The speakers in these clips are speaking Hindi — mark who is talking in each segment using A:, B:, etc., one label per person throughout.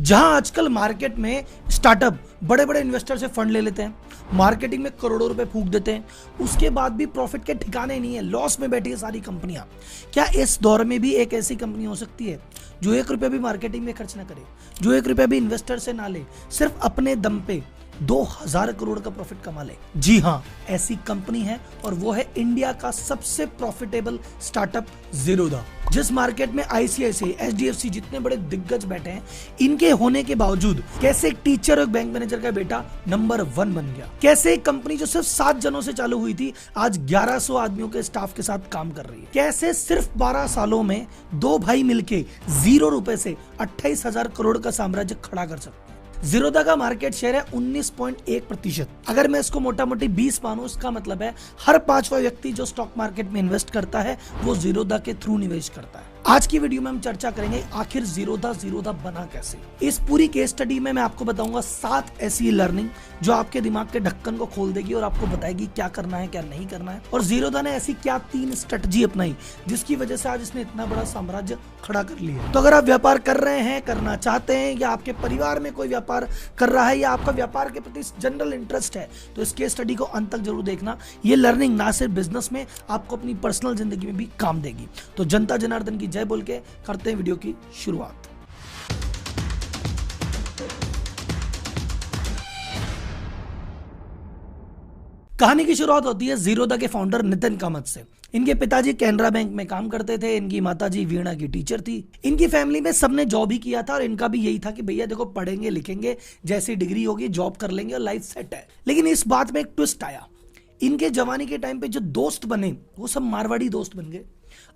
A: जहां आजकल मार्केट में स्टार्टअप बड़े बड़े इन्वेस्टर से फंड ले लेते हैं, मार्केटिंग में करोड़ों रुपए फूंक देते हैं, उसके बाद भी प्रॉफिट के ठिकाने नहीं है, लॉस में बैठी है सारी कंपनियां। क्या इस दौर में भी एक ऐसी कंपनी हो सकती है जो 1 रुपया भी मार्केटिंग में खर्च ना करे, जो 1 रुपया भी इन्वेस्टर से ना ले, सिर्फ अपने दम पे 2000 करोड़ का प्रॉफिट कमा ले? जी हाँ, ऐसी कंपनी है और वो है इंडिया का सबसे प्रॉफिटेबल स्टार्टअप ज़ीरोधा। जिस मार्केट में आईसीआईसीआई, एचडीएफसी जितने बड़े दिग्गज बैठे हैं, इनके होने के बावजूद कैसे एक टीचर और बैंक मैनेजर का बेटा नंबर 1 बन गया, कैसे एक कंपनी जो सिर्फ 7 जनों से चालू हुई थी आज 1100 आदमियों के स्टाफ के साथ काम कर रही है, कैसे सिर्फ 12 सालों में 2 भाई मिलके 0 रुपए से 28,000 करोड़ का साम्राज्य खड़ा कर सकते हैं। ज़ीरोधा का मार्केट शेयर है 19.1%। अगर मैं इसको मोटा मोटी 20 मानूं, इसका मतलब है हर 5वां व्यक्ति जो स्टॉक मार्केट में इन्वेस्ट करता है वो ज़ीरोधा के थ्रू निवेश करता है। आज की वीडियो में हम चर्चा करेंगे आखिर ज़ीरोधा बना कैसे। इस पूरी केस स्टडी में मैं आपको बताऊंगा 7 ऐसी लर्निंग जो आपके दिमाग के ढक्कन को खोल देगी और आपको बताएगी क्या करना है क्या नहीं करना है, और ज़ीरोधा ने ऐसी क्या 3 स्ट्रेटजी अपनाई जिसकी वजह से आज इसने इतना बड़ा साम्राज्य खड़ा कर लिया। तो अगर आप व्यापार कर रहे हैं, करना चाहते हैं, या आपके परिवार में कोई व्यापार कर रहा है, या आपका व्यापार के प्रति जनरल इंटरेस्ट है, तो इस केस स्टडी को अंत तक जरूर देखना। ये लर्निंग ना सिर्फ बिजनेस में, आपको अपनी पर्सनल जिंदगी में भी काम देगी। तो जनता जनार्दन की जय बोल के करते हैं वीडियो की शुरुआत। कहानी की शुरुआत होती है ज़ीरोधा के फाउंडर नितिन कामत से। इनके पिताजी कैनरा बैंक में काम करते थे, इनकी माताजी वीणा की टीचर थी। इनकी फैमिली में सबने जॉब ही किया था और इनका भी यही था कि भैया देखो, पढ़ेंगे लिखेंगे, जैसी डिग्री होगी जॉब कर लेंगे और लाइफ सेट है। लेकिन इस बात में एक ट्विस्ट आया। इनके जवानी के टाइम पे जो दोस्त बने वो सब मारवाड़ी दोस्त बन गए।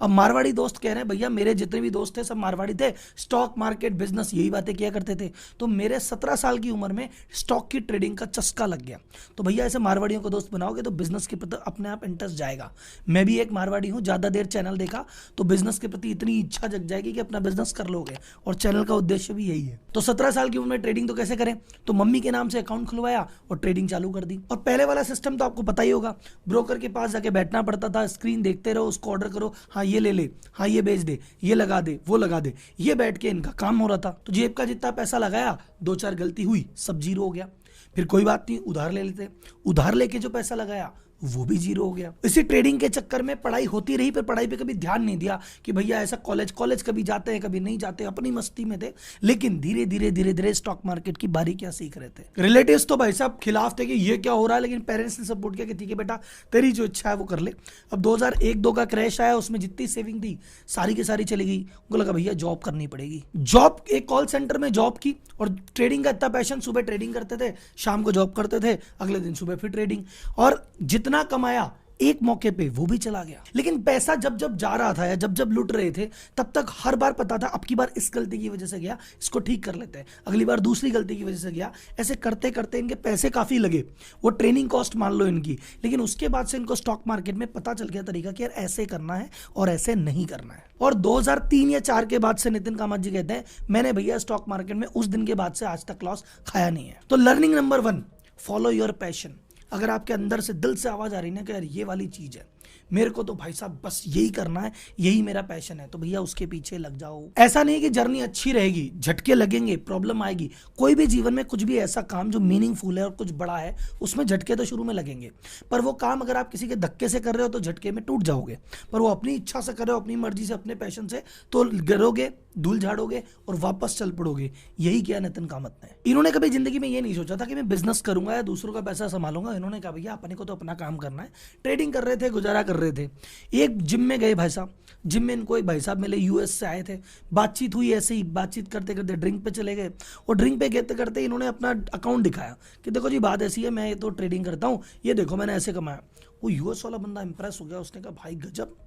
A: अब मारवाड़ी दोस्त कह रहे हैं भैया मेरे जितने भी दोस्त थे सब मारवाड़ी थे, स्टॉक मार्केट बिजनेस यही बातें किया करते थे। तो मेरे 17 साल की उम्र में स्टॉक की ट्रेडिंग का चस्का लग गया। तो भैया ऐसे मारवाड़ियों को दोस्त बनाओगे तो बिजनेस के प्रति अपने आप इंटरेस्ट जाएगा। मैं भी एक मारवाड़ी हूँ, ज़्यादा देर चैनल देखा तो बिजनेस के प्रति इतनी इच्छा जग जाएगी कि अपना बिजनेस कर लोगे, और चैनल का उद्देश्य भी यही है। तो 17 साल की उम्र में ट्रेडिंग तो कैसे करें, तो मम्मी के नाम से अकाउंट खुलवाया और ट्रेडिंग चालू कर दी। और पहले वाला सिस्टम तो आपको पता ही होगा, ब्रोकर के पास जाके बैठना पड़ता था, स्क्रीन देखते रहो, उसको ऑर्डर करो, हाँ ये ले ले, हाँ ये बेच दे, ये लगा दे, वो लगा दे, ये बैठ के इनका काम हो रहा था। तो जेब का जितना पैसा लगाया, 2-4 गलती हुई, सब जीरो हो गया। फिर कोई बात नहीं, उधार ले लेते, उधार लेके जो पैसा लगाया वो भी जीरो हो गया। इसी ट्रेडिंग के चक्कर में पढ़ाई होती रही, पर पढ़ाई पे कभी ध्यान नहीं दिया कि भैया ऐसा कॉलेज कभी जाते हैं कभी नहीं जाते, अपनी मस्ती में थे। लेकिन धीरे धीरे स्टॉक मार्केट की बारीकियां सीख रहे थे। रिलेटिव्स तो भाई साहब खिलाफ थे कि ये क्या हो रहा है, लेकिन पेरेंट्स ने सपोर्ट किया कि ठीक है बेटा, तेरी जो इच्छा है वो कर ले। अब 2001-2 का क्रैश आया, उसमें जितनी सेविंग थी सारी की सारी चली गई। उनको लगा भैया जॉब करनी पड़ेगी। जॉब, एक कॉल सेंटर में जॉब की, और ट्रेडिंग का इतना पैशन, सुबह ट्रेडिंग करते थे, शाम को जॉब करते थे, अगले दिन सुबह फिर ट्रेडिंग, और जितना कमाया एक मौके पे वो भी चला गया। लेकिन पैसा जब जब जा रहा था या जब जब लुट रहे थे, तब तक हर बार पता था अब की बार इस गलती की वजह से गया, इसको ठीक कर लेते हैं, अगली बार दूसरी गलती की वजह से गया। ऐसे करते करते इनके पैसे काफी लगे, वो ट्रेनिंग कॉस्ट मान लो इनकी। लेकिन उसके बाद से इनको स्टॉक मार्केट में पता चल गया तरीका कि यार ऐसे करना है और ऐसे नहीं करना है। और 2003 या 4 के बाद से नितिन कामत जी कहते हैं मैंने भैया स्टॉक मार्केट में उस दिन के बाद से आज तक लॉस खाया नहीं है। तो learning number 1, follow your passion. अगर आपके अंदर से दिल से आवाज आ रही ना कि यार ये वाली चीज है, मेरे को तो भाई साहब बस यही करना है, यही मेरा पैशन है, तो भैया उसके पीछे लग जाओ। ऐसा नहीं कि जर्नी अच्छी रहेगी, झटके लगेंगे, प्रॉब्लम आएगी। कोई भी जीवन में कुछ भी ऐसा काम जो मीनिंगफुल है और कुछ बड़ा है, उसमें झटके तो शुरू में लगेंगे। पर वो काम अगर आप किसी के धक्के से कर रहे हो तो झटके में टूट जाओगे, पर वो अपनी इच्छा से कर रहे हो, अपनी मर्जी से, अपने पैशन से, तो गिरोगे, धूल झाड़ोगे और वापस चल पड़ोगे। यही किया नितिन कामत ने। इन्होंने कभी जिंदगी में ये नहीं सोचा था कि मैं बिजनेस करूंगा या दूसरों का पैसा संभालूंगा। इन्होंने कहा भैया अपने को तो अपना काम करना है। ट्रेडिंग कर रहे थे, गुजारा कर रहे थे। एक जिम में गए भाई साहब, जिम में इनको एक भाई साहब मिले, यूएस से आए थे। बातचीत हुई, ऐसे ही बातचीत करते करते ड्रिंक पे चले गए, और ड्रिंक पे करते करते इन्होंने अपना अकाउंट दिखाया कि देखो जी बात ऐसी है, मैं तो ट्रेडिंग करता हूँ, ये देखो मैंने ऐसे कमाया। वो यूएस वाला बंदा इंप्रेस हो गया, उसने कहा भाई गजब।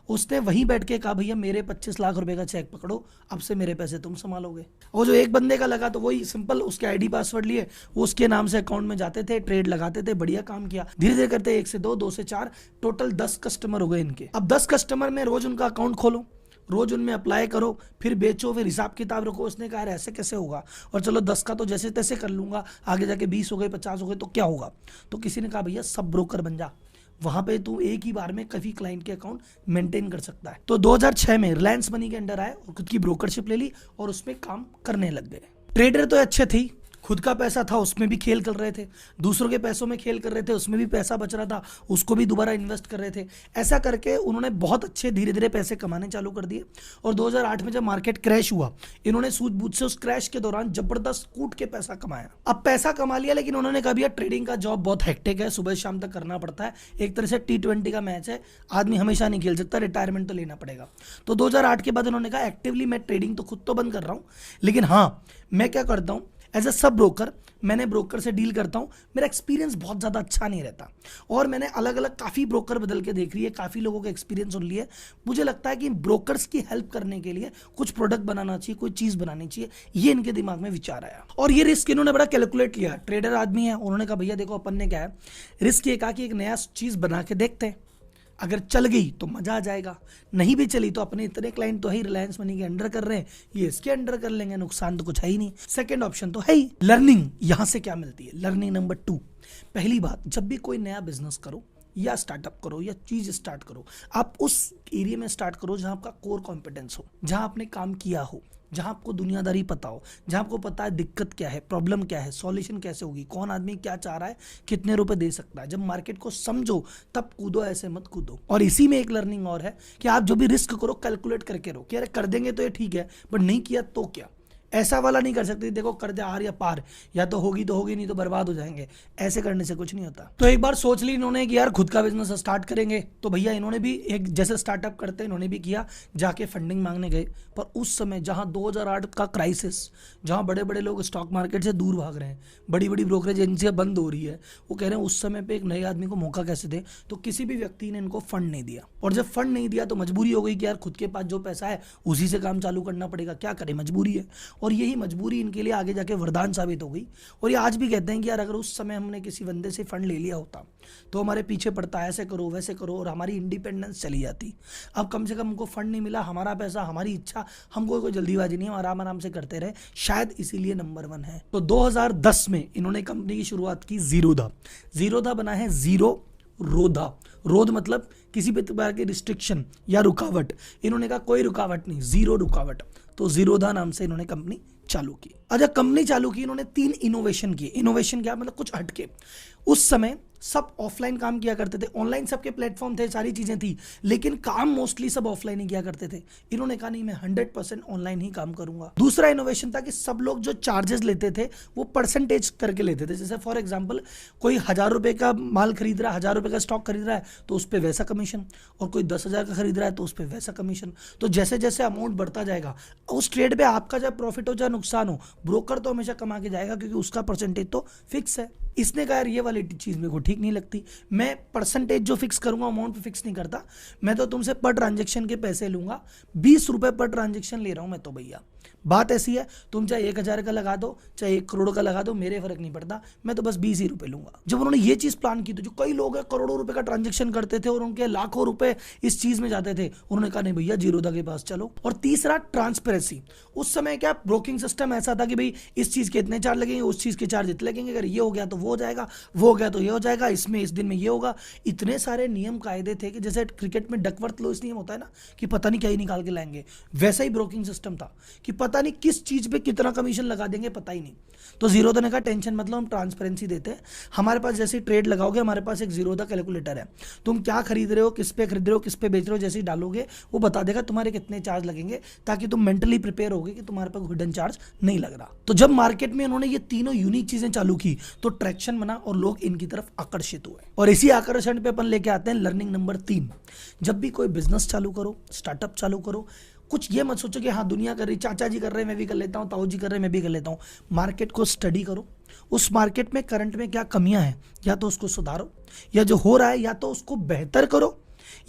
A: उसने वहीं बैठ के कहा भैया मेरे 25 लाख रुपए का चेक पकड़ो, अब से मेरे पैसे तुम संभालोगे। वो जो एक बंदे का लगा तो वही सिंपल उसके आईडी पासवर्ड लिए, वो उसके नाम से अकाउंट में जाते थे, ट्रेड लगाते थे, बढ़िया काम किया। धीरे धीरे करते 1 से 2, 2 से 4, टोटल 10 कस्टमर हो गए इनके। अब 10 कस्टमर में रोज उनका अकाउंट खोलो, रोज उनमें अप्लाई करो, फिर बेचो, फिर हिसाब किताब रखो। उसने कहा ऐसे कैसे होगा, और चलो 10 का तो जैसे तैसे कर लूंगा, आगे जाके 20 हो गए, 50 हो गए तो क्या होगा। तो किसी ने कहा भैया सब ब्रोकर बन जा, वहां पे तू एक ही बार में काफी क्लाइंट के अकाउंट मेंटेन कर सकता है। तो 2006 में रिलायंस मनी के अंडर आए और खुद की ब्रोकरशिप ले ली और उसमें काम करने लग गए। ट्रेडर तो अच्छे थे, खुद का पैसा था उसमें भी खेल कर रहे थे, दूसरों के पैसों में खेल कर रहे थे, उसमें भी पैसा बच रहा था, उसको भी दोबारा इन्वेस्ट कर रहे थे। ऐसा करके उन्होंने बहुत अच्छे धीरे धीरे पैसे कमाने चालू कर दिए। और 2008 में जब मार्केट क्रैश हुआ, इन्होंने सूझबूझ से उस क्रैश के दौरान जबरदस्त कूट के पैसा कमाया। अब पैसा कमा लिया, लेकिन उन्होंने कहा भैया ट्रेडिंग का जॉब बहुत हेक्टिक है, सुबह शाम तक करना पड़ता है, एक तरह से T20 का मैच है, आदमी हमेशा नहीं खेल सकता, रिटायरमेंट तो लेना पड़ेगा। तो 2008 के बाद उन्होंने कहा एक्टिवली मैं ट्रेडिंग तो खुद तो बंद कर रहा हूँ, लेकिन हाँ मैं क्या करता हूँ, एज ए सब ब्रोकर मैंने ब्रोकर से डील करता हूँ, मेरा एक्सपीरियंस बहुत ज़्यादा अच्छा नहीं रहता, और मैंने अलग अलग काफ़ी ब्रोकर बदल के देख रही है, काफ़ी लोगों के एक्सपीरियंस सुन लिए। मुझे लगता है कि ब्रोकर्स की हेल्प करने के लिए कुछ प्रोडक्ट बनाना चाहिए, कोई चीज़ बनानी चाहिए, ये इनके दिमाग में विचार आया। और ये रिस्क इन्होंने बड़ा कैलकुलेट लिया। ट्रेडर आदमी है, उन्होंने कहा भैया देखो अपन ने क्या है, रिस्क ये कहा कि एक नया चीज़ बना के देखते हैं, अगर चल गई तो मजा आ जाएगा, नहीं भी चली तो अपने इतने क्लाइंट तो है ही, रिलायंस मनी के अंडर कर रहे हैं, ये इसके अंडर कर लेंगे, नुकसान तो कुछ है ही नहीं। सेकंड ऑप्शन तो है ही लर्निंग। यहां से क्या मिलती है, लर्निंग नंबर 2। पहली बात, जब भी कोई नया बिजनेस करो या स्टार्टअप करो या चीज स्टार्ट करो, आप उस एरिया में स्टार्ट करो जहां आपका कोर कॉम्पिटेंस हो, जहां आपने काम किया हो, जहां आपको दुनियादारी पता हो, जहां आपको पता है दिक्कत क्या है, प्रॉब्लम क्या है, सॉल्यूशन कैसे होगी, कौन आदमी क्या चाह रहा है, कितने रुपए दे सकता है। जब मार्केट को समझो तब कूदो, ऐसे मत कूदो। और इसी में एक लर्निंग और है कि आप जो भी रिस्क करो कैलकुलेट करके रहो कि अरे कर देंगे तो ये ठीक है, बट नहीं किया तो क्या। ऐसा वाला नहीं कर सकते देखो कर दे आर या पार, या तो होगी नहीं तो बर्बाद हो जाएंगे, ऐसे करने से कुछ नहीं होता। तो एक बार सोच ली इन्होंने कि यार खुद का बिजनेस स्टार्ट करेंगे, तो भैया इन्होंने भी एक जैसे स्टार्टअप करते हैं इन्होंने भी किया, जाके फंडिंग मांगने गए। पर उस समय जहां 2008 का क्राइसिस, जहां बड़े बड़े लोग स्टॉक मार्केट से दूर भाग रहे हैं, बड़ी बड़ी ब्रोकरेज एजेंसियां बंद हो रही है, वो कह रहे हैं उस समय पे एक नए आदमी को मौका कैसे दे, तो किसी भी व्यक्ति ने इनको फंड नहीं दिया। और जब फंड नहीं दिया तो मजबूरी हो गई कि यार खुद के पास जो पैसा है उसी से काम चालू करना पड़ेगा, क्या करें, मजबूरी है। और यही मजबूरी इनके लिए आगे जाके वरदान साबित हो गई। और ये आज भी कहते हैं कि यार अगर उस समय हमने किसी बंदे से फंड ले लिया होता तो हमारे पीछे पड़ता ऐसे करो वैसे करो और हमारी इंडिपेंडेंस चली जाती। अब कम से कम हमको फंड नहीं मिला, हमारा पैसा हमारी इच्छा, हमको कोई जल्दीबाजी नहीं है, आराम आराम से करते रहे, शायद इसीलिए नंबर 1 है। तो 2010 में इन्होंने कंपनी की शुरुआत की जीरोधा। जीरोधा बना है जीरो रोधा, रोध मतलब किसी भी प्रकार की रिस्ट्रिक्शन या रुकावट, इन्होंने कहा कोई रुकावट नहीं, जीरो रुकावट, तो जीरोधा नाम से इन्होंने कंपनी चालू की। अच्छा कंपनी चालू की इन्होंने 3 इनोवेशन किए। इनोवेशन क्या मतलब कुछ हटके। उस समय सब ऑफलाइन काम किया करते थे, ऑनलाइन सबके प्लेटफॉर्म थे, सारी चीजें थी, लेकिन काम मोस्टली सब ऑफलाइन ही किया करते थे। इन्होंने कहा नहीं मैं 100% ऑनलाइन ही काम करूंगा। दूसरा इनोवेशन था कि सब लोग जो चार्जेस लेते थे वो परसेंटेज करके लेते थे। जैसे फॉर एग्जांपल कोई 1000 रुपए का माल खरीद रहा है, 1000 रुपए का स्टॉक खरीद रहा है तो उस पर वैसा कमीशन, और कोई 10,000 का खरीद रहा है तो उस पर वैसा कमीशन। तो जैसे जैसे अमाउंट बढ़ता जाएगा उस ट्रेड पे आपका चाहे प्रॉफिट हो चाहे नुकसान हो, ब्रोकर तो हमेशा कमा के जाएगा क्योंकि उसका परसेंटेज तो फिक्स है। इसने कहा यार ये वाली चीज मेरे को ठीक नहीं लगती, मैं परसेंटेज जो फिक्स करूंगा अमाउंट पे फिक्स नहीं करता, मैं तो तुमसे पर ट्रांजेक्शन के पैसे लूंगा, 20 रुपए पर ट्रांजेक्शन ले रहा हूं मैं तो भैया। बात ऐसी है तुम चाहे 1000 का लगा दो चाहे 1 करोड़ का लगा दो, मेरे फर्क नहीं पड़ता, मैं तो बस 20 ही रुपए लूंगा। जब उन्होंने ये चीज प्लान की तो जो कई लोग हैं करोड़ों रुपए का ट्रांजेक्शन करते थे और उनके लाखों रुपए इस चीज में जाते थे, उन्होंने कहा नहीं भैया जीरोधा के पास चलो। और तीसरा ट्रांसपेरेंसी। उस समय क्या ब्रोकिंग सिस्टम ऐसा था कि भाई इस चीज के इतने चार्ज लगेंगे, उस चीज के चार्ज इतने लगेंगे, अगर ये हो गया तो वो हो जाएगा, वो हो गया तो ये हो जाएगा, इसमें इस दिन में ये होगा। इतने सारे नियम कायदे थे कि जैसे क्रिकेट में डकवर्थ लॉस नियम होता है ना कि पता नहीं क्या ही निकाल के लाएंगे, वैसा ही ब्रोकिंग सिस्टम था कि पता नहीं किस चीज पे कितना कमीशन लगा देंगे पता ही नहीं। तो जीरोधा ने कहा टेंशन मतलब हम ट्रांसपेरेंसी देते हैं, हमारे पास जैसे ट्रेड लगाओगे हमारे पास एक जीरोधा कैलकुलेटर है, तुम क्या खरीद रहे हो, किस पे खरीद रहे हो, किस पे बेच रहे हो, जैसे ही डालोगे वो बता देगा तुम्हारे कितने चार्ज लगेंगे, ताकि तुम मेंटली प्रिपेयर होगे कि तुम्हारे पास हिडन चार्ज नहीं लग रहा। तो जब मार्केट में उन्होंने ये तीनों यूनिक चीजें चालू की तो ट्रैक्शन बना और लोग इनकी तरफ आकर्षित हुए। और इसी आकर्षण पे अपन लेके आते हैं लर्निंग नंबर 3। जब भी कोई बिजनेस चालू करो, स्टार्टअप चालू करो, कुछ ये मत सोचो कि हाँ दुनिया कर रही, चाचा जी कर रहे हैं मैं भी कर लेता हूँ, ताऊ जी कर रहे हैं मैं भी कर लेता हूँ। मार्केट को स्टडी करो, उस मार्केट में करंट में क्या कमियां हैं या तो उसको सुधारो, या जो हो रहा है या तो उसको बेहतर करो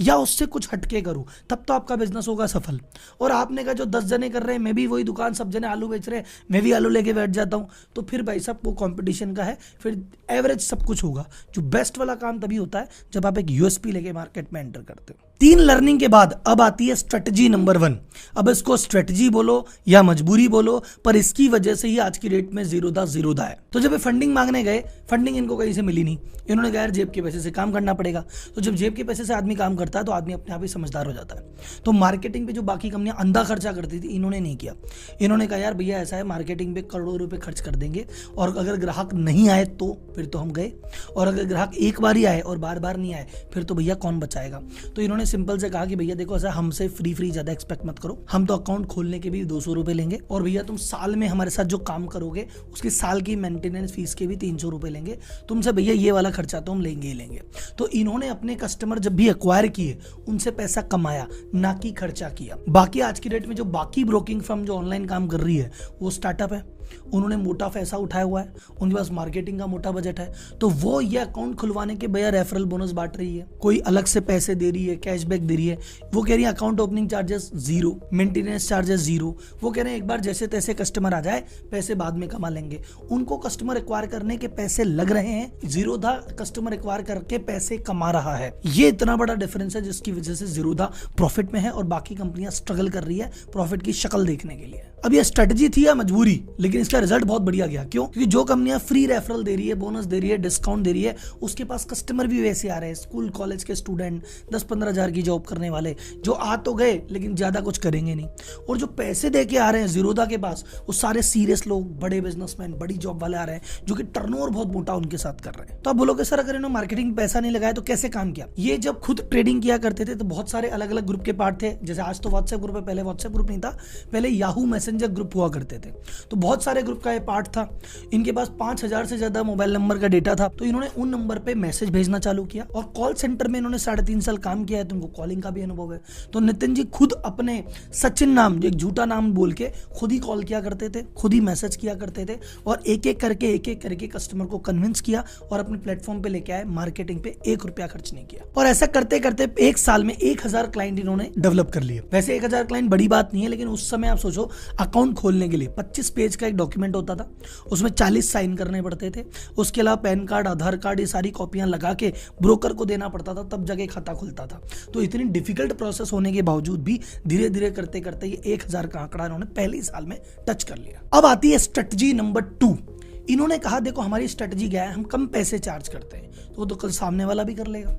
A: या उससे कुछ हटके करो, तब तो आपका बिजनेस होगा सफल। और आपने कहा जो 10 जने कर रहे हैं मैं भी वही दुकान, सब जने आलू बेच रहे हैं मैं भी आलू लेके बैठ जाता हूं, तो फिर भाई सब वो कंपटीशन का है, फिर एवरेज सब कुछ होगा। जो बेस्ट वाला काम तभी होता है जब आप एक यूएसपी लेके मार्केट में एंटर करते हो। 3 लर्निंग के बाद अब आती है स्ट्रेटजी नंबर 1। अब इसको स्ट्रेटजी बोलो या मजबूरी बोलो, पर इसकी वजह से ही आज की डेट में जीरोधा है। तो जब ये फंडिंग मांगने गए, फंडिंग इनको कहीं से मिली नहीं। इन्होंने कहा यार जेब के पैसे से काम करना पड़ेगा। तो जब जेब के पैसे से आदमी काम करता है तो आदमी अपने आप ही समझदार हो जाता है। तो मार्केटिंग पे जो बाकी कंपनियां अंधा खर्चा करती थी, इन्होंने नहीं किया। इन्होंने कहा यार भैया ऐसा है, मार्केटिंग पे करोड़ों रुपए खर्च कर देंगे और अगर ग्राहक नहीं आए तो फिर तो हम गए, और अगर ग्राहक एक बार ही आए और बार बार नहीं आए फिर तो भैया कौन बचाएगा। तो इन्होंने सिंपल से कहा कि भैया देखो ऐसा हमसे फ्री ज्यादा एक्सपेक्ट मत करो, हम तो अकाउंट खोलने के भी 200 रुपए लेंगे, और भैया तुम साल में हमारे साथ जो काम करोगे उसकी साल की मेंटेनेंस फीस के भी 300 रुपए लेंगे तुमसे, भैया ये वाला खर्चा तो हम लेंगे ही लेंगे। तो इन्होंने अपने कस्टमर जब भी एक्वायर किए उनसे पैसा कमाया, ना कि खर्चा किया। बाकी आज की डेट में जो बाकी ब्रोकिंग फर्म जो ऑनलाइन काम कर रही है वो स्टार्टअप है, उन्होंने मोटा पैसा उठाया हुआ है, उनके पास मार्केटिंग का मोटा बजट है, तो वो ये अकाउंट खुलवाने के भैया रेफरल बोनस बांट रही है, कोई अलग से पैसे दे रही है, कैशबैक दे रही है। वो कह रही है account opening charges 0, maintenance charges 0। वो कह रहे हैं एक बार जैसे तैसे कस्टमर आ जाए, पैसे बाद में कमा लेंगे। उनको कस्टमर एक्वायर करने के पैसे लग रहे हैं, जीरोधा कस्टमर एक्वायर करके पैसे कमा रहा है। ये इतना बड़ा डिफरेंस है जिसकी वजह से जीरोधा प्रॉफिट में है और बाकी कंपनियां स्ट्रगल कर रही है प्रॉफिट की शक्ल देखने के लिए। अब ये स्ट्रेटजी थी या मजबूरी, लेकिन इसका रिजल्ट बहुत बढ़िया गया। क्यों? क्योंकि जो कंपनियां फ्री रेफरल दे रही है, बोनस दे रही है, डिस्काउंट दे रही है, उसके पास कस्टमर भी वैसे आ रहे हैं, स्कूल कॉलेज के स्टूडेंट, 10-15 हजार की जॉब करने वाले, जो आ तो गए लेकिन ज्यादा कुछ करेंगे नहीं। और जो पैसे दे के आ रहे हैं जीरोधा के पास, वो सारे सीरियस लोग, बड़े बिजनेसमैन, बड़ी जॉब वाले आ रहे हैं जो कि टर्नओवर बहुत मोटा उनके साथ कर रहे हैं। तो आप बोलोगे सर अगर इन्होंने मार्केटिंग में पैसा नहीं लगाया तो कैसे काम किया? ये जब खुद ट्रेडिंग किया करते थे तो बहुत सारे अलग अलग ग्रुप के पार्ट थे। जैसे आज तो व्हाट्सएप ग्रुप है, पहले व्हाट्सएप ग्रुप नहीं था, पहले याहू मैसेंजर ग्रुप हुआ करते थे। तो बहुत सारे ग्रुप का ये पार्ट था। इनके पास 5000 से ज्यादा मोबाइल नंबर का डेटा था। तो इन्होंने उन नंबर पे मैसेज भेजना चालू किया, और कॉल सेंटर में इन्होंने 3.5 साल काम किया है, तो उनको कॉलिंग का भी अनुभव है। तो नितिन जी खुद अपने सचिन नाम, एक झूठा नाम बोल के खुद ही कॉल किया करते थे, खुद ही मैसेज किया करते थे, और एक एक करके कस्टमर को कन्विंस किया और अपने प्लेटफॉर्म पे लेके आए। मार्केटिंग पे 1 रुपया खर्च नहीं किया, और ऐसा करते करते 1 साल में 1000 क्लाइंट इन्होंने डेवलप कर लिए। वैसे 1000 क्लाइंट बड़ी बात नहीं है, लेकिन उस समय आप सोचो अकाउंट खोलने के लिए 25 पेज का एक डॉक्यूमेंट होता था, उसमें 40 साइन करने पड़ते थे। उसके अलावा पैन कार्ड, आधार कार्ड, ये सारी कॉपियां लगा के ब्रोकर को देना पड़ता था, तब जाके खाता खुलता था। तो इतनी डिफिकल्ट प्रोसेस होने के बावजूद भी धीरे धीरे करते करते ये 1000 का आंकड़ा इन्होंने पहले ही साल में टच कर लिया। अब आती है स्ट्रेटजी नंबर 2। इन्होंने कहा देखो हमारी स्ट्रेटजी क्या है, हम कम पैसे चार्ज करते हैं, तो वो तो कल सामने वाला भी कर लेगा।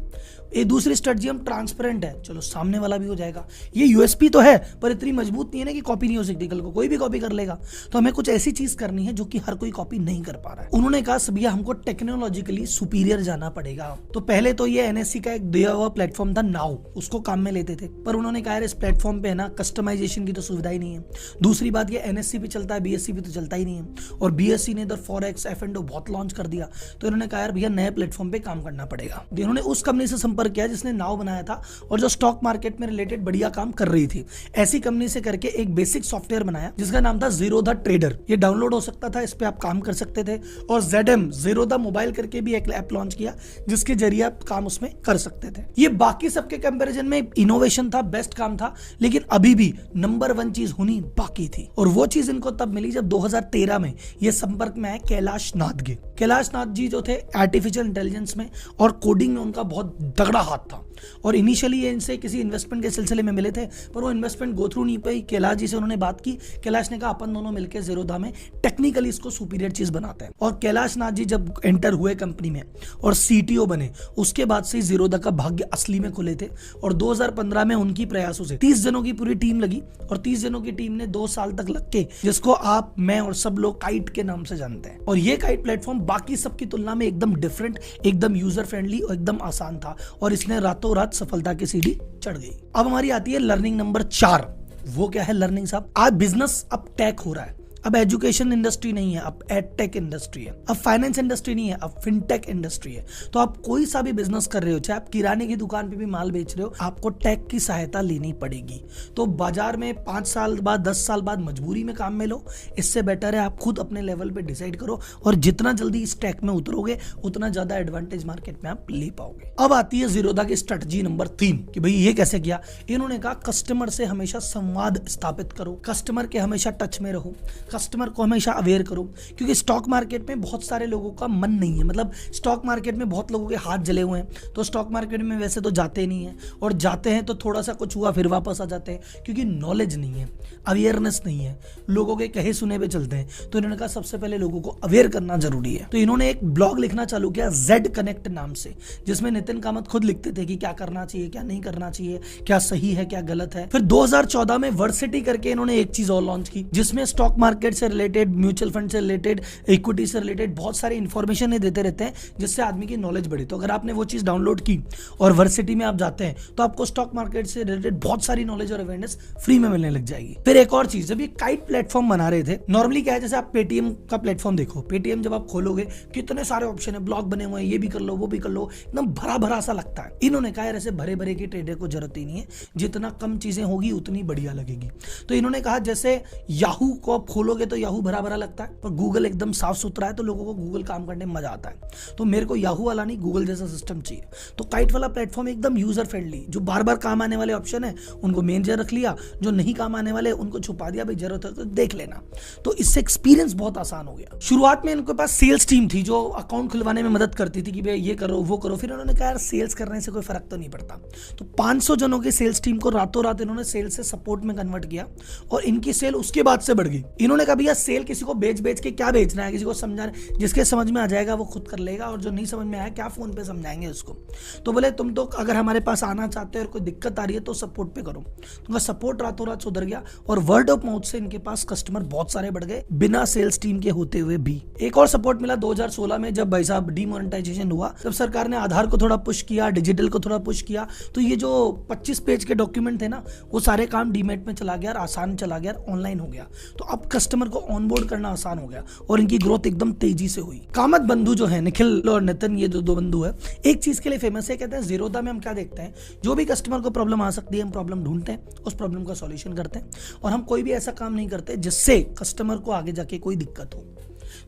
A: ये दूसरी स्ट्रेटजी, हम ट्रांसपेरेंट है, चलो सामने वाला भी हो जाएगा। ये यूएसपी तो है पर इतनी मजबूत नहीं है ना कि कॉपी नहीं हो सकती, कल को कोई भी कॉपी कर लेगा। तो हमें कुछ ऐसी चीज करनी है जो कि हर कोई कॉपी नहीं कर पा रहा है। उन्होंने कहा भैया हमको टेक्नोलॉजिकली सुपीरियर जाना पड़ेगा। तो पहले तो ये एनएससी का एक दिया हुआ प्लेटफॉर्म था नाउ, उसको काम में लेते थे, पर उन्होंने कहा इस प्लेटफॉर्म पे है ना कस्टमाइजेशन की तो सुविधा ही नहीं है। दूसरी बात ये एनएससी पे चलता है, बीएससी पे तो चलता ही नहीं है, और बीएससी ने इधर फॉरेक्स, एफ&ओ बहुत लॉन्च कर दिया। तो इन्होंने कहा यार भैया नए प्लेटफॉर्म पे काम करना पड़ेगा। इन्होंने उस कंपनी से संपर्क किया जिसने नाउ बनाया था और जो स्टॉक मार्केट में रिलेटेड बढ़िया काम कर रही थी। ऐसी कंपनी से करके एक बेसिक सॉफ्टवेयर बनाया जिसका नाम था जीरोधा ट्रेडर। ये डाउनलोड हो सकता था, इस पे आप काम कर सकते थे। और ZM जीरोधा मोबाइल करके भी एक ऐप लॉन्च किया जिसके जरिए आप काम उसमें कर सकते थे। ये बाकी सबके कंपैरिजन में इनोवेशन था, बेस्ट काम था, लेकिन अभी भी नंबर 1 चीज होनी बाकी थी। और वो चीज इनको तब मिली जब 2013 में ये संपर्क में आए कैलाश नादगे। कैलाश नाथ जी जो थे आर्टिफिशियल इंटेलिजेंस में और कोडिंग में उनका बहुत तगड़ा हाथ था, और इनिशियली ये इनसे किसी इन्वेस्टमेंट के सिलसिले में मिले थे, पर वो इन्वेस्टमेंट गो थ्रू नहीं पाई। कैलाश जी से उन्होंने बात की, कैलाश ने कहा अपन दोनों मिलकर जीरोधा में टेक्निकली इसको सुपीरियर चीज बनाते हैं। और कैलाश नाथ जी जब एंटर हुए कंपनी में और CTO बने, उसके बाद से जीरोधा का भाग्य असली में खुले थे। और 2015 में उनकी प्रयासों से 30 जनों की पूरी टीम लगी, और 30 जनों की टीम ने 2 साल तक लग के, जिसको आप, मैं और सब लोग काइट के नाम से जानते हैं। और ये काइट प्लेटफॉर्म बाकी सबकी तुलना में एकदम डिफरेंट, एकदम यूजर फ्रेंडली और एकदम आसान था, और इसने रातों रात सफलता की सीढ़ी चढ़ गई। अब हमारी आती है लर्निंग नंबर 4। वो क्या है लर्निंग साहब? आज बिजनेस अब टेक हो रहा है। अब एजुकेशन इंडस्ट्री नहीं है, अब एडटेक इंडस्ट्री है। अब फाइनेंस इंडस्ट्री नहीं है, अब फिनटेक इंडस्ट्री है। तो आप कोई सा भी बिजनेस कर रहे हो, चाहे आप किराने की दुकान पे भी माल बेच रहे हो, आपको टेक की सहायता लेनी पड़ेगी। तो बाजार में 5 साल बाद, 10 साल बाद मजबूरी में काम में लो, इससे बेटर है आप खुद अपने लेवल पे डिसाइड करो, और जितना जल्दी इस टेक में उतरोगे उतना ज्यादा एडवांटेज मार्केट में आप ले पाओगे। अब आती है जीरोधा की स्ट्रेटजी नंबर 3 कि भाई ये कैसे किया। इन्होंने कहा कस्टमर से हमेशा संवाद स्थापित करो, कस्टमर के हमेशा टच में रहो, कस्टमर को हमेशा अवेयर करो, क्योंकि स्टॉक मार्केट में बहुत सारे लोगों का मन नहीं है, मतलब स्टॉक मार्केट में बहुत लोगों के हाथ जले हुए हैं, तो स्टॉक मार्केट में वैसे तो जाते नहीं है, और जाते हैं तो थोड़ा सा कुछ हुआ फिर वापस आ जाते हैं, क्योंकि नॉलेज नहीं है, अवेयरनेस नहीं है, लोगों के कहे सुने पे चलते हैं। तो इन्होंने कहा सबसे पहले लोगों को अवेयर करना जरूरी है। तो इन्होंने एक ब्लॉग लिखना चालू किया जेड कनेक्ट नाम से, जिसमें नितिन कामत खुद लिखते थे कि क्या करना चाहिए, क्या नहीं करना चाहिए, क्या सही है, क्या गलत है। फिर 2014 में वर्सिटी करके इन्होंने एक चीज और लॉन्च की, जिसमें स्टॉक मार्केट से रिलेटेड, म्यूचुअल फंड से रिलेटेड, इक्विटी से रिलेटेड बहुत सारी इंफॉर्मेशन देते रहते हैं, जिससे आदमी की नॉलेज बढ़े। तो अगर आपने वो चीज डाउनलोड की और वर्सिटी में आप जाते हैं तो आपको स्टॉक मार्केट से रिलेटेड बहुत सारी नॉलेज और अवेयरनेस फ्री में मिलने लग जाएगी। फिर एक और चीज, जब ये काइट प्लेटफॉर्म बना रहे थे, नॉर्मली क्या है, जैसे आप पेटीएम का प्लेटफॉर्म देखो, पेटीएम जब आप खोलोगे कितने सारे ऑप्शन है, ब्लॉग बने हुए हैं, ये भी कर लो वो भी कर लो, एकदम भरा भरा सा लगता है। इन्होंने कहा यार ऐसे भरे भरे की ट्रेडर को जरूरत ही नहीं है, जितना कम चीजें होगी उतनी बढ़िया लगेगी। तो इन्होंने कहा जैसे याहू को आप खोलोगे तो याहू भरा भरा लगता है, पर गूगल एकदम साफ सुथरा है, तो लोगों को गूगल काम करने में मजा आता है। तो मेरे को याहू वाला नहीं, गूगल जैसा सिस्टम चाहिए। तो काइट वाला प्लेटफॉर्म एकदम यूजर फ्रेंडली, जो बार बार काम आने वाले ऑप्शन है उनको मेन जगह रख लिया, जो नहीं काम आने वाले उनको छुपा दिया, भाई जरूरत है तो देख लेना। तो इससे एक्सपीरियंस बहुत आसान हो गया। शुरुआत में इनके पास सेल्स टीम थी जो अकाउंट खुलवाने में मदद करती थी कि भाई ये करो वो करो। फिर उन्होंने कहा यार सेल्स करने से कोई फर्क तो नहीं पड़ता, तो 500 जनों की सेल्स टीम को रातों रात इन्होंने सेल्स से सपोर्ट में कन्वर्ट किया, और इनकी सेल उसके बाद से बढ़ गई। इन्होंने कहा भैया सेल किसी को बेच बेच के क्या बेचना है, किसी को समझाना, जिसके समझ में आ जाएगा वो खुद कर लेगा, और जो नहीं समझ में आया क्या फोन पे समझाएंगे उसको। तो बोले तुम तो अगर हमारे पास आना चाहते हो और कोई दिक्कत आ रही है तो सपोर्ट पे करो। उनका सपोर्ट रातों रात सुधर गया, और वर्ड ऑफ माउथ से इनके पास कस्टमर बहुत सारे बढ़ गए बिना सेल्स टीम के होते हुए भी। एक और सपोर्ट मिला 2016 में, जब भाई साहब डीमोनेटाइजेशन हुआ, जब सरकार ने आधार को थोड़ा पुश किया, डिजिटल को थोड़ा पुश किया, तो ये जो 25 पेज के डॉक्यूमेंट थे ना, वो सारे काम डीमेट में चला गया, आसान चला गया, ऑनलाइन हो गया। तो अब कस्टमर को ऑनबोर्ड करना आसान हो गया, और इनकी ग्रोथ एकदम तेजी से हुई। कामत बंधु जो है, निखिल और नितिन, ये जो दो बंधु है, एक चीज के लिए फेमस है, कहते हैं जीरोधा में हम क्या देखते हैं, जो भी कस्टमर को प्रॉब्लम आ सकती है हम प्रॉब्लम ढूंढते हैं, उस प्रॉब्लम का सॉल्यूशन करते हैं, और हम कोई भी ऐसा काम नहीं करते जिससे कस्टमर को आगे जाके कोई दिक्कत हो।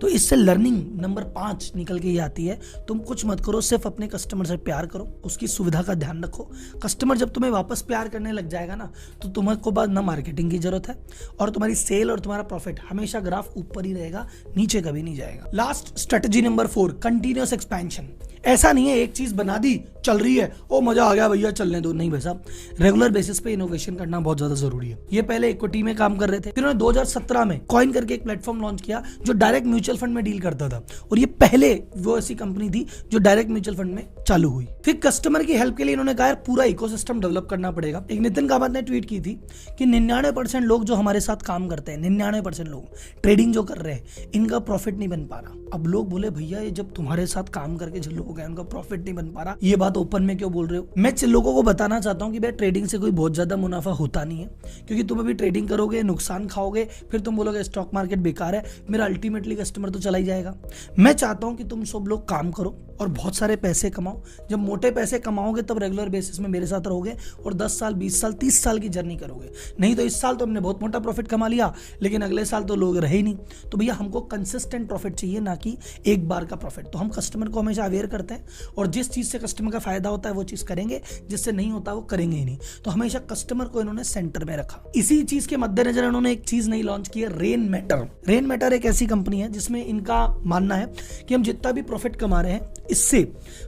A: तो इससे लर्निंग नंबर 5 निकल के ये आती है, तुम कुछ मत करो, सिर्फ अपने कस्टमर से प्यार करो, उसकी सुविधा का ध्यान रखो। कस्टमर जब तुम्हें वापस प्यार करने लग जाएगा ना, तो तुम्हारे बाद ना मार्केटिंग की जरूरत है, और तुम्हारी सेल और तुम्हारा प्रॉफिट हमेशा ग्राफ ऊपर ही रहेगा, नीचे कभी नहीं जाएगा। Last strategy number 4, continuous expansion. ऐसा नहीं है एक चीज बना दी चल रही है, ओ मजा आ गया भैया चलने दो, नहीं भाई साहब, रेगुलर बेसिस पे इनोवेशन करना बहुत ज्यादा जरूरी है। ये पहले इक्विटी में काम कर रहे थे, फिर उन्होंने 2017 में कॉइन करके एक प्लेटफॉर्म लॉन्च किया जो डायरेक्ट म्यूचुअल फंड में डील करता था, और ये पहले वो ऐसी कंपनी थी जो डायरेक्ट म्यूचुअल फंड में चालू हुई। फिर कस्टमर की हेल्प के लिए इन्होंने कहा पूरा इकोसिस्टम डेवलप करना पड़ेगा। एक नितिन कामत ने ट्वीट की थी कि 99% लोग जो हमारे साथ काम करते हैं, 99% लोग ट्रेडिंग जो कर रहे हैं, इनका प्रॉफिट नहीं बन पा रहा। अब लोग बोले भैया ये जब तुम्हारे साथ काम करके जो लोग हैं उनका प्रॉफिट नहीं बन पा रहा, ये बात ओपन में क्यों बोल रहे हो? मैं लोगों को बताना चाहता हूँ कि भाई ट्रेडिंग से कोई बहुत ज्यादा मुनाफा होता नहीं है, क्योंकि तुम अभी ट्रेडिंग करोगे, नुकसान खाओगे, फिर तुम बोलोगे स्टॉक मार्केट बेकार है, मेरा अल्टीमेटली कस्टमर तो चला ही जाएगा। मैं चाहता हूं कि तुम सब लोग काम करो और बहुत सारे पैसे कमाओ। जब मोटे पैसे कमाओगे तब रेगुलर बेसिस में मेरे साथ रहोगे और 10 साल 20 साल 30 साल की जर्नी करोगे। नहीं तो इस साल तो हमने बहुत मोटा प्रॉफिट कमा लिया, लेकिन अगले साल तो लोग रहे ही नहीं। तो भैया हमको कंसिस्टेंट प्रॉफिट चाहिए, ना कि एक बार का प्रॉफिट। तो हम कस्टमर को हमेशा अवेयर करते हैं, और जिस चीज से कस्टमर का फायदा होता है वो चीज करेंगे, जिससे नहीं होता वो करेंगे ही नहीं। तो हमेशा कस्टमर को इन्होंने सेंटर में रखा। इसी चीज के मद्देनजर इन्होंने एक चीज नई लॉन्च की है, रेन मैटर। रेन मैटर एक ऐसी कंपनी है जिसमें इनका मानना है कि हम जितना भी प्रॉफिट कमा रहे हैं, इससे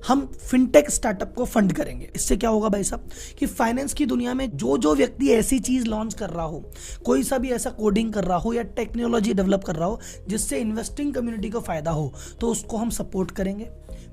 A: हम फिनटेक स्टार्टअप को फंड करेंगे। इससे क्या होगा भाई साहब कि फाइनेंस की दुनिया में जो व्यक्ति ऐसी चीज लॉन्च कर रहा हो, कोई सा भी ऐसा कोडिंग कर रहा हो या टेक्नोलॉजी डेवलप कर रहा हो जिससे इन्वेस्टिंग कम्युनिटी को फायदा हो, तो उसको हम सपोर्ट करेंगे,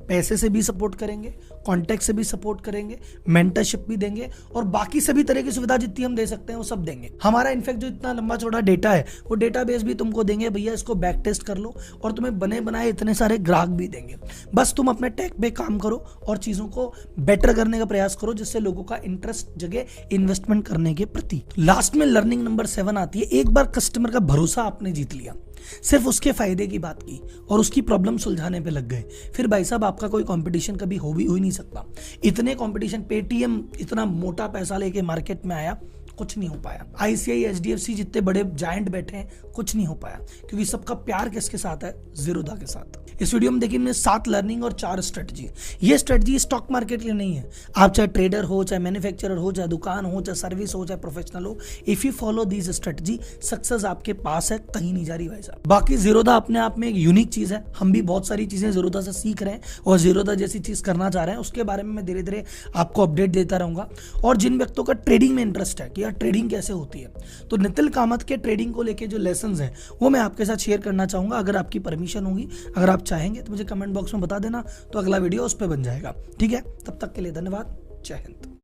A: पैसे से भी सपोर्ट करेंगे, कॉन्टैक्ट से भी सपोर्ट करेंगे, मेंटरशिप भी देंगे, और बाकी सभी तरह की सुविधा जितनी हम दे सकते हैं वो सब देंगे। हमारा इनफैक्ट जो इतना लंबा चौड़ा डेटा है वो डेटाबेस भी तुमको देंगे, भैया इसको बैक टेस्ट कर लो, और तुम्हें बने बनाए इतने सारे ग्राहक भी देंगे। बस तुम अपने टेक पे काम करो और चीजों को बेटर करने का प्रयास करो, जिससे लोगों का इंटरेस्ट जगे इन्वेस्टमेंट करने के प्रति। लास्ट में लर्निंग नंबर 7 आती है, एक बार कस्टमर का भरोसा आपने जीत लिया, सिर्फ उसके फायदे की बात की और उसकी प्रॉब्लम सुलझाने पे लग गए, फिर भाई साहब आपका कोई कंपटीशन कभी हो ही नहीं सकता। इतने कंपटीशन, पेटीएम इतना मोटा पैसा लेके मार्केट में आया, कुछ नहीं हो पाया। ICICI, HDFC जितने बड़े जायंट बैठे हैं, कुछ नहीं हो पाया, क्योंकि सबका प्यार किसके साथ है? ज़ीरोधा के साथ। इस वीडियो में देखिए हमने 7 लर्निंग और 4 स्ट्रेटजी। ये स्ट्रेटजी स्टॉक मार्केट के लिए नहीं है। आप चाहे ट्रेडर हो, चाहे मैन्युफैक्चरर हो, चाहे दुकान हो, चाहे सर्विस हो, चाहे प्रोफेशनल हो, if you follow this strategy, success आपके पास है, कहीं नहीं जा रही भाई साहब। बाकी ज़ीरोधा अपने आप में एक यूनिक चीज है। हम भी बहुत सारी चीजें ज़ीरोधा से सीख रहे हैं और ज़ीरोधा जैसी चीज करना चाह रहे हैं, उसके बारे में मैं धीरे धीरे आपको अपडेट देता रहूंगा। और जिन व्यक्तियों का ट्रेडिंग में इंटरेस्ट है कि यार ट्रेडिंग कैसे होती है, तो नितिन कामत के ट्रेडिंग को लेके जो लेसन्स हैं वो मैं आपके साथ शेयर करना चाहूंगा। अगर आपकी परमिशन होगी, अगर आप चाहेंगे तो मुझे कमेंट बॉक्स में बता देना, तो अगला वीडियो उस पर बन जाएगा। ठीक है, तब तक के लिए धन्यवाद। जय हिंद।